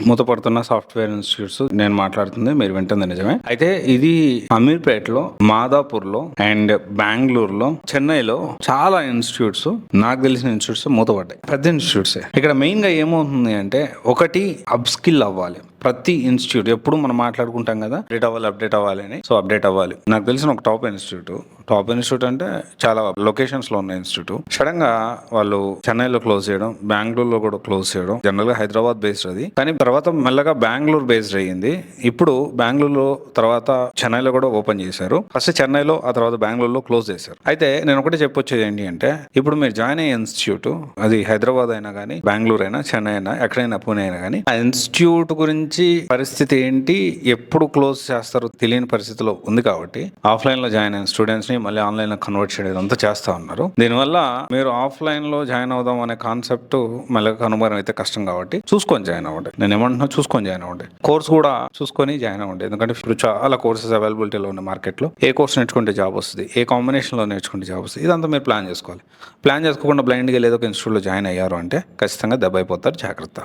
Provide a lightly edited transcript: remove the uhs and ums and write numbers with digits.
మూతపడుతున్న software institutes నేను మాట్లాడుతుంది మీరు వింటుంది నిజమే. అయితే ఇది అమీర్పేటలో, మాదాపూర్లో అండ్ బెంగళూరులో, చెన్నైలో చాలా ఇన్స్టిట్యూట్స్, నాకు తెలిసిన ఇన్స్టిట్యూట్స్ మూతపడ్డాయి. పెద్ద ఇన్స్టిట్యూట్స్. ఇక్కడ మెయిన్ గా ఏమవుతుంది అంటే, ఒకటి అప్ స్కిల్ అవ్వాలి. ప్రతి ఇన్స్టిట్యూట్ ఎప్పుడు మనం మాట్లాడుకుంటాం కదా, అప్డేట్ అవ్వాలి అని. సో అప్డేట్ అవ్వాలి. నాకు తెలిసిన ఒక టాప్ ఇన్స్టిట్యూట్ అంటే చాలా లొకేషన్స్ లో ఉన్న ఇన్స్టిట్యూట్ సడన్ గా వాళ్ళు చెన్నైలో క్లోజ్ చేయడం, బెంగళూరులో కూడా క్లోజ్ చేయడం. జనరల్ గా హైదరాబాద్ బేస్డ్ అది, కానీ తర్వాత మెల్లగా బెంగళూరు బేస్డ్ అయ్యింది. ఇప్పుడు బెంగళూరులో తర్వాత చెన్నైలో కూడా ఓపెన్ చేశారు. ఫస్ట్ చెన్నైలో, ఆ తర్వాత బెంగళూరులో క్లోజ్ చేశారు. అయితే నేను ఒకటే చెప్పొచ్చేది ఏంటి అంటే, ఇప్పుడు మీరు జాయిన్ అయ్యే ఇన్స్టిట్యూట్ అది హైదరాబాద్ అయినా కానీ, బెంగళూరు అయినా, చెన్నై అయినా, ఎక్కడైనా, పూణే అయినా కానీ, ఆ ఇన్స్టిట్యూట్ గురించి పరిస్థితి ఏంటి, ఎప్పుడు క్లోజ్ చేస్తారో తెలియని పరిస్థితిలో ఉంది. కాబట్టి ఆఫ్లైన్ లో జాయిన్ అయిన స్టూడెంట్స్ ని మళ్ళీ ఆన్లైన్ లో కన్వర్ట్ చేయడం అంతా చేస్తా ఉన్నారు. దీనివల్ల మీరు ఆఫ్లైన్ లో జాయిన్ అవుదాం అనే కాన్సెప్ట్ మళ్ళీ కనుగొనడం అయితే కష్టం. కాబట్టి చూసుకొని జాయిన్ అవ్వండి. నేను ఏమంటున్నా, చూసుకొని జాయిన్ అవ్వండి. కోర్స్ కూడా చూసుకొని జాయిన్ అవ్వండి. ఎందుకంటే ఇప్పుడు చాలా కోర్సెస్ అవైలబిలిటీలో ఉన్న మార్కెట్ లో. ఏ కోర్స్ నేర్చుకుంటే జాబ్ వస్తుంది, ఏ కాంబినేషన్ లో నేర్చుకుంటే జాబ్ వస్తుంది, ఇదంతా మీరు ప్లాన్ చేసుకోవాలి. ప్లాన్ చేసుకోకుండా బ్లైండ్ గా ఏదో ఒక ఇన్స్టిట్యూట్ లో జాయిన్ అయ్యారు అంటే ఖచ్చితంగా దెబ్బ అయిపోతారు. జాగ్రత్త.